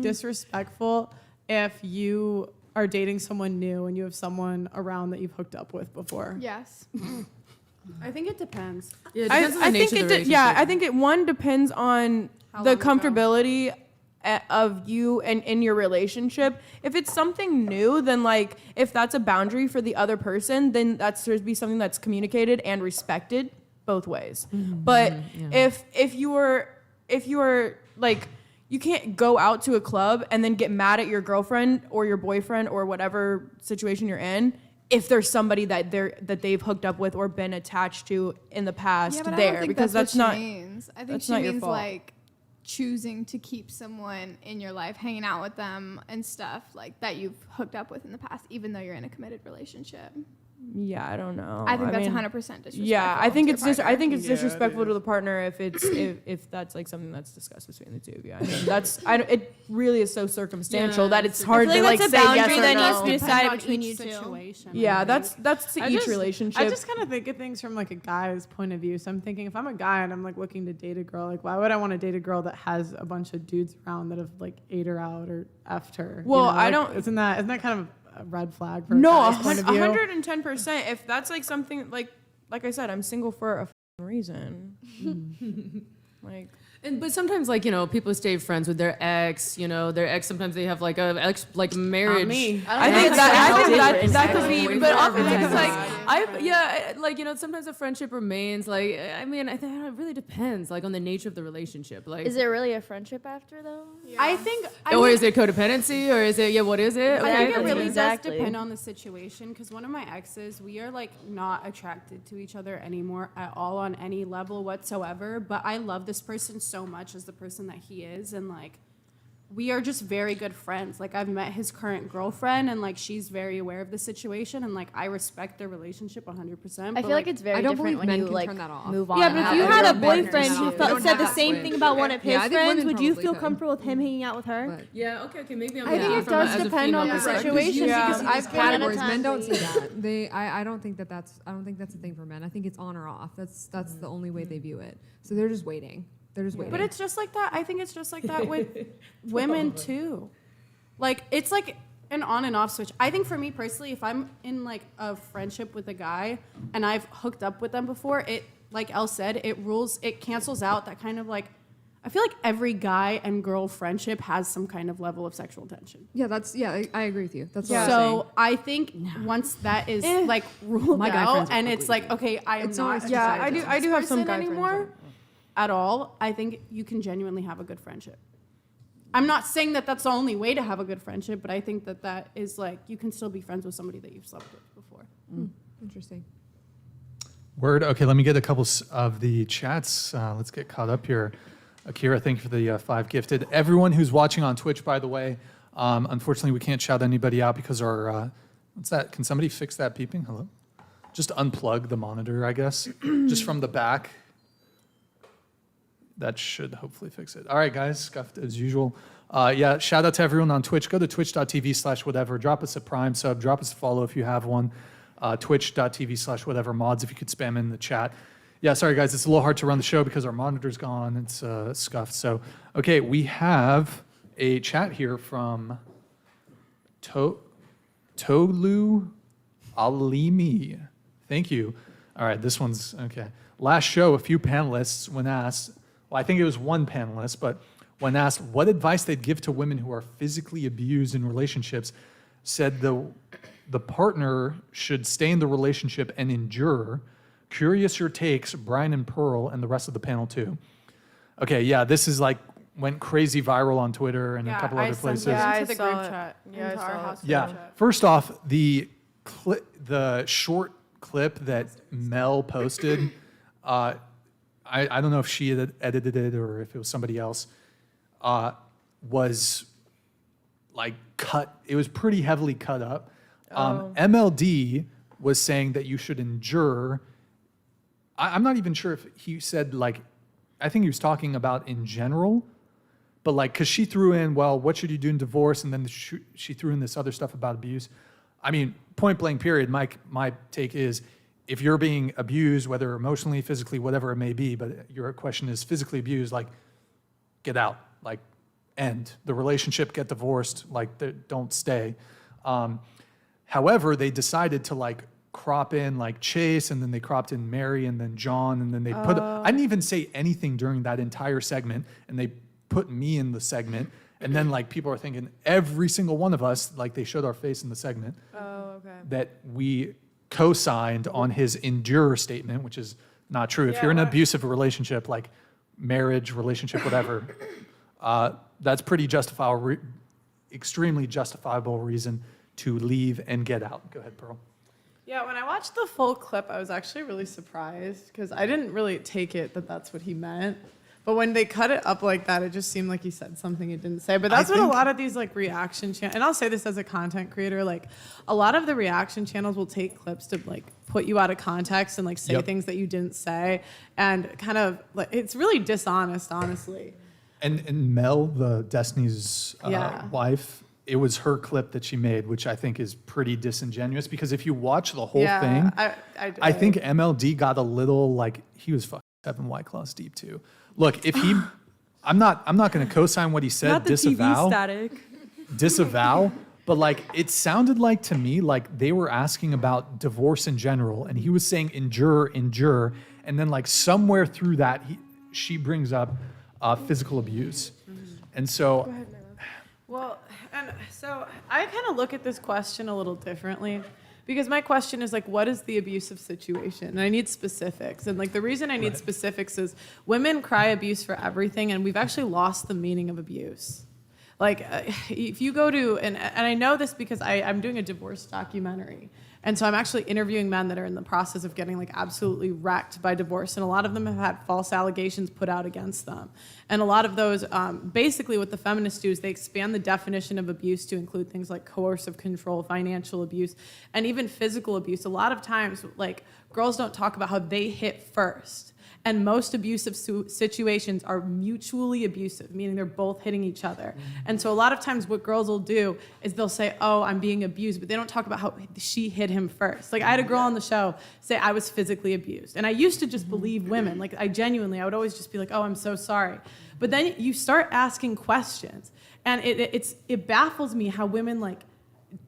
disrespectful if you are dating someone new and you have someone around that you've hooked up with before. Yes. I think it depends. Yeah, it depends on the nature of the relationship. I think it depends on the comfortability of you and in your relationship. If it's something new, then like if that's a boundary for the other person, then that's there to be something that's communicated and respected both ways. But if you are like, you can't go out to a club and then get mad at your girlfriend or your boyfriend or whatever situation you're in if there's somebody that they've hooked up with or been attached to in the past but there, I don't think because that's what not. she means. I think that's she not your means fault. like choosing to keep someone in your life, hanging out with them and stuff like that you've hooked up with in the past, even though you're in a committed relationship. Yeah, I don't know. I think that's 100% disrespectful. Yeah, I think it's partner. I think it's disrespectful to the partner if it's if that's like something that's discussed between the two of you. I mean, it really is so circumstantial that it's hard to like that's say a boundary yes or that no. needs to be decided On between each you two. situation, Yeah, I that's think. to each relationship. I just kind of think of things from like a guy's point of view. So I'm thinking if I'm a guy and I'm like looking to date a girl, like why would I want to date a girl that has a bunch of dudes around that have like ate her out or effed her? Well, you know, I like, don't- Isn't that kind of a red flag from No, a guy's point of view? 110%. If that's like something like I said, I'm single for a reason. Like. But sometimes, like, you know, people stay friends with their ex. You know, their ex. Sometimes they have like a ex, like marriage. Me. I think that could be, but Oftentimes, it's like, like, you know, sometimes a friendship remains. Like, I mean, I think it really depends, like, on the nature of the relationship. Like, Is it really a friendship after though? Yeah. I think. or is it codependency, or is it what is it? I think it Exactly. really Exactly. does depend on the situation, because one of my exes, we are like not attracted to each other anymore at all on any level whatsoever, but I love this person so much as the person that he is, and like we are just very good friends. Like I've met his current girlfriend and like she's very aware of the situation, and like I respect their relationship 100%. I feel like it's very I don't different believe when men you can like turn that off. move on. Yeah, and but if have you other had a partners. boyfriend who We don't said have the that same switch. thing about one of his Yeah, I think friends, women would you probably feel could. comfortable with him hanging out with her? But Yeah. Okay. Maybe I'm. I think it does depend on the situation, because I've been categories. time Men don't where see that. I don't think that's a thing for men. I think it's on or off. That's the only way they view it. So they're just waiting. But it's just like that. I think it's just like that with women too. Like it's like an on and off switch. I think for me personally, if I'm in like a friendship with a guy and I've hooked up with them before, it, like Elle said, it cancels out that kind of like, I feel like every guy and girl friendship has some kind of level of sexual tension. Yeah, I agree with you. That's what I'm saying. So I think once that is like ruled My guy out friends are and it's like, completely okay, I am It's not always attracted Yeah, I to do. I this do have some person guy friends anymore at all. I think you can genuinely have a good friendship. I'm not saying that that's the only way to have a good friendship, but I think that is like you can still be friends with somebody that you've slept with before. Interesting. Word. Okay, let me get a couple of the chats. Let's get caught up here. Akira, thank you for the 5 gifted. Everyone who's watching on Twitch, by the way, unfortunately we can't shout anybody out because our, what's that? Can somebody fix that beeping? Hello? Just unplug the monitor, I guess, just from the back. That should hopefully fix it. All right, guys, scuffed as usual. Yeah, shout out to everyone on Twitch. Go to twitch.tv/whatever. Drop us a Prime sub. Drop us a follow if you have one. Twitch.tv/whatever mods if you could spam in the chat. Yeah, sorry, guys. It's a little hard to run the show because our monitor's gone. It's scuffed. So, okay, we have a chat here from Tolu Alimi. Thank you. All right, this one's okay. Last show, a few panelists, when asked, well, I think it was one panelist, but when asked what advice they'd give to women who are physically abused in relationships, said the partner should stay in the relationship and endure. Curious your takes, Brian and Pearl, and the rest of the panel too. Okay, yeah, this is like went crazy viral on Twitter and a couple other places. I Into the saw group it. chat. Yeah, into I our saw it. house group Yeah. chat. First off, the short clip that Mel posted, I don't know if she had edited it or if it was somebody else, was like cut. It was pretty heavily cut up. MLD was saying that you should endure. I'm not even sure if he said like, I think he was talking about in general, but like, cause she threw in, well, what should you do in divorce? And then she threw in this other stuff about abuse. I mean, point blank period, my take is, if you're being abused, whether emotionally, physically, whatever it may be, but your question is physically abused, like, get out. Like, end the relationship, get divorced, like don't stay. However, they decided to like crop in like Chase, and then they cropped in Mary, and then John, and then they put, I didn't even say anything during that entire segment, and they put me in the segment. And then like people are thinking every single one of us, like they showed our face in the segment, that we co-signed on his endure statement, which is not true. If you're in an abusive relationship, like marriage, relationship, whatever, that's pretty justifiable, extremely justifiable reason to leave and get out. Go ahead, Pearl. Yeah, when I watched the full clip, I was actually really surprised because I didn't really take it that that's what he meant. But when they cut it up like that, it just seemed like he said something he didn't say. But that's what a lot of these like reaction channels, and I'll say this as a content creator, like a lot of the reaction channels will take clips to like put you out of context and like say things that you didn't say, and kind of like it's really dishonest, honestly. And Mel, the Destiny's wife, it was her clip that she made, which I think is pretty disingenuous because if you watch the whole thing, I think MLD got a little like he was fucking 7 White Claws deep too. Look, if he, I'm not going to co-sign what he said. Not the disavow, TV static. disavow. But like, it sounded like to me like they were asking about divorce in general, and he was saying endure, and then like somewhere through that, she brings up physical abuse, and so. Well, and so I kind of look at this question a little differently. Because my question is like, what is the abusive situation? And I need specifics. And like the reason I need specifics is women cry abuse for everything, and we've actually lost the meaning of abuse. Like if you go to, and I know this because I'm doing a divorce documentary. And so I'm actually interviewing men that are in the process of getting like absolutely wrecked by divorce. And a lot of them have had false allegations put out against them. And a lot of those, basically what the feminists do is they expand the definition of abuse to include things like coercive control, financial abuse, and even physical abuse. A lot of times, like girls don't talk about how they hit first. And most abusive situations are mutually abusive, meaning they're both hitting each other. And so a lot of times what girls will do is they'll say, oh, I'm being abused, but they don't talk about how she hit him first. Like I had a girl on the show say I was physically abused. And I used to just believe women. Like I would always just be like, oh, I'm so sorry. But then you start asking questions. And it baffles me how women like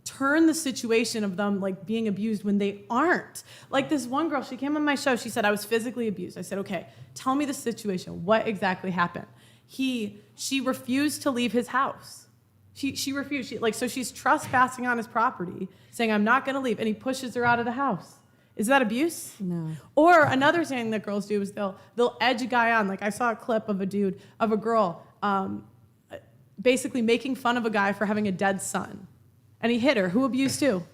turn the situation of them like being abused when they aren't. Like this one girl, she came on my show, she said, I was physically abused. I said, okay, tell me the situation. What exactly happened? She refused to leave his house. She refused. So she's trespassing on his property, saying, I'm not gonna leave. And he pushes her out of the house. Is that abuse? No. Or another thing that girls do is they'll edge a guy on. Like I saw a clip of a girl, basically making fun of a guy for having a dead son. And he hit her. Who abused who?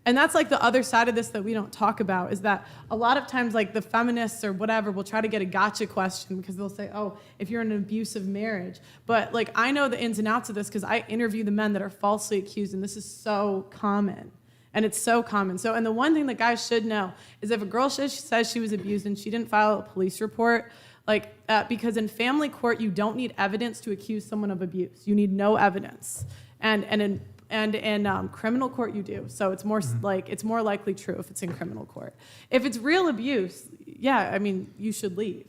And that's like the other side of this that we don't talk about is that a lot of times like the feminists or whatever will try to get a gotcha question because they'll say, oh, if you're in an abusive marriage. But like I know the ins and outs of this because I interview the men that are falsely accused, and this is so common. And it's so common. So, and the one thing that guys should know is if a girl says she was abused and she didn't file a police report, like because in family court you don't need evidence to accuse someone of abuse. You need no evidence. And in criminal court you do. So it's more like it's more likely true if it's in criminal court. If it's real abuse, yeah, I mean you should leave.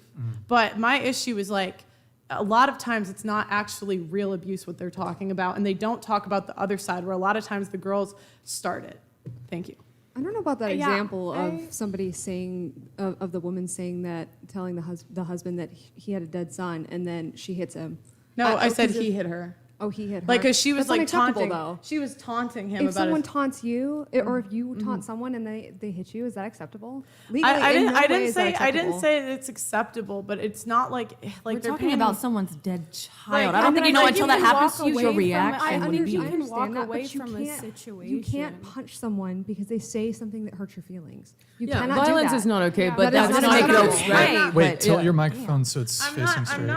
But my issue is like a lot of times it's not actually real abuse what they're talking about, and they don't talk about the other side where a lot of times the girls start it. Thank you. I don't know about that Yeah, example of somebody saying, of the woman saying that, telling the husband that he had a dead son, and then she hits him. No, I said he hit her. Oh, he hit her. Like, cause she was That's like unacceptable, taunting. though. She was taunting him If about someone his. taunts you, or if you taunt someone and they hit you, is that acceptable? Legally, I in no way didn't is that say I didn't acceptable. say it's acceptable, but it's not like We're they're talking paying about someone's dead child. Like, I don't think you know like, until you that can happens walk to you, your away from it. reaction I would understand, be. I understand walk that, away but you from a can't- You situation. can't punch someone because they say something that hurts your feelings. You Yeah, cannot violence do that. is not okay, That but is that doesn't not make it acceptable. okay. Right. Wait, But, tilt yeah. your microphone so it's facing straight.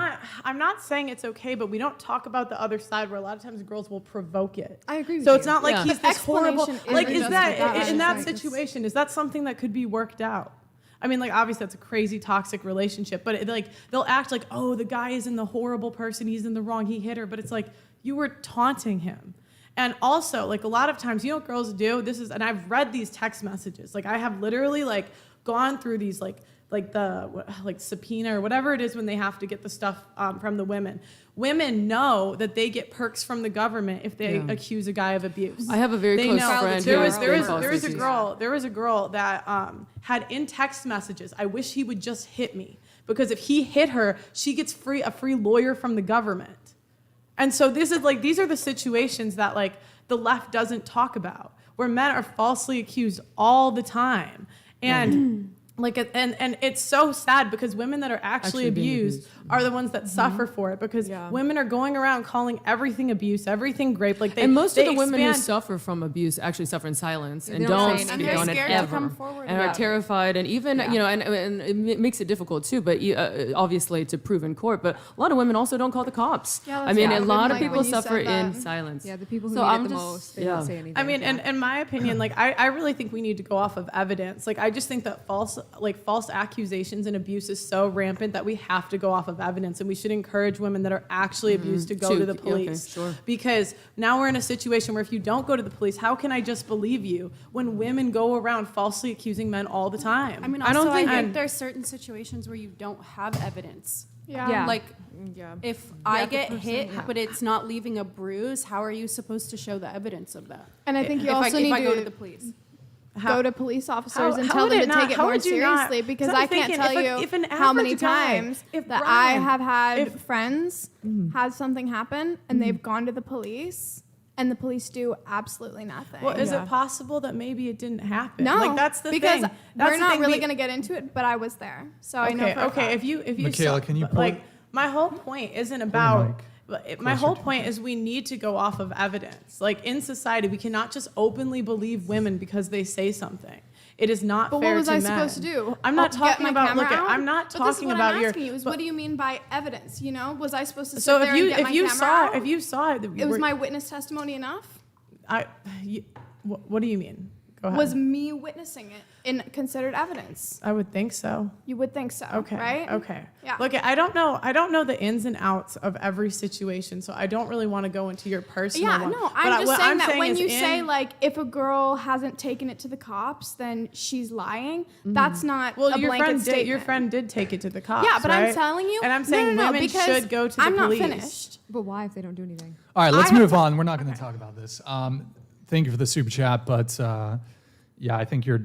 I'm not saying it's okay, but we don't talk about the other side where a lot of times girls will provoke it. I agree with So you. it's not like Yeah. he's The this horrible. explanation Like, isn't is just with that in that It's like- situation? Is that something that could be worked out? I mean, like obviously that's a crazy toxic relationship, but like they'll act like, oh, the guy isn't the horrible person, he's in the wrong, he hit her, but it's like you were taunting him. And also, like a lot of times, you know what girls do? And I've read these text messages. Like I have literally like gone through these like like subpoena or whatever it is when they have to get the stuff from the women. Women know that they get perks from the government if they accuse a guy of abuse. I have a very They close know. friend. There who was has there been was falsely there was a accused. girl that had in text messages, I wish he would just hit me, because if he hit her, she gets a free lawyer from the government. And so these are the situations that like the left doesn't talk about, where men are falsely accused all the time. And and it's so sad because women that are actually being abused are the ones that suffer for it, because women are going around calling everything abuse, everything rape. Like And most of they the women who expand- suffer from abuse actually suffer in silence and don't don't say speak anything. on it They're scared to ever, come forward and are about it. terrified, and even and it makes it difficult too. But obviously to prove in court. But a lot of women also don't call the cops. Yeah, I that's mean, what a I lot would of like people when you suffer said in that. silence. Yeah, the people who So need I'm it the just- most, they yeah. don't say anything. I mean, in my opinion, like I really think we need to go off of evidence. Like I just think that false accusations and abuse is so rampant that we have to go off of evidence, and we should encourage women that are actually abused to go to the police. sure. Because now we're in a situation where if you don't go to the police, how can I just believe you when women go around falsely accusing men all the time? I mean, I don't also, I think- think there's certain situations where you don't have evidence. Yeah. Like, Yeah. if I get hit, but it's not leaving a bruise, how are you supposed to show the evidence of that? And I think you if also I, need if I go to to the police. go to police officers and how tell would them it to not- take it how more would you not- seriously, because 'cause I'm I can't thinking tell if an how many average guy- times if that I Brian- have had if- friends had something happen and they've gone to the police and the police do absolutely nothing. Well, is it possible that maybe it didn't happen? no, like that's the because thing. That's we're the not thing. really going to get into it, but I was there, so I know. Okay, For a okay. fact. If you Michaela, saw- can you pull like it- my whole point isn't the about. mic My closer whole to point is we need to go off of evidence. Like in society, we cannot just openly believe women because they say something. It is not But fair what was to I men. supposed to do? I'm not Get talking my about. camera Look, out? I'm not But this is talking what about I'm your. asking you is, but- what do you mean by evidence? You know, was I supposed to sit so there and get my camera out? if you saw it, It was my witness testimony enough? what do you mean? Go ahead. Was me witnessing it in considered evidence? I would think so. You would think so, Okay. right? Okay. Yeah. Look, I don't know the ins and outs of every situation, so I don't really want to go into your personal Yeah, one. no, But I'm just what saying that saying when is you say in- like if a girl hasn't taken it to the cops, then she's lying. That's not well, a your blanket friend statement. did. Your friend did take it to the cops. Yeah, but I'm right? telling you. And I'm saying no, women because should go to the I'm police. not finished. But why if they don't do anything? All right, let's I have move to- on. We're not going to talk about this. Thank you for the super chat, but yeah, I think you're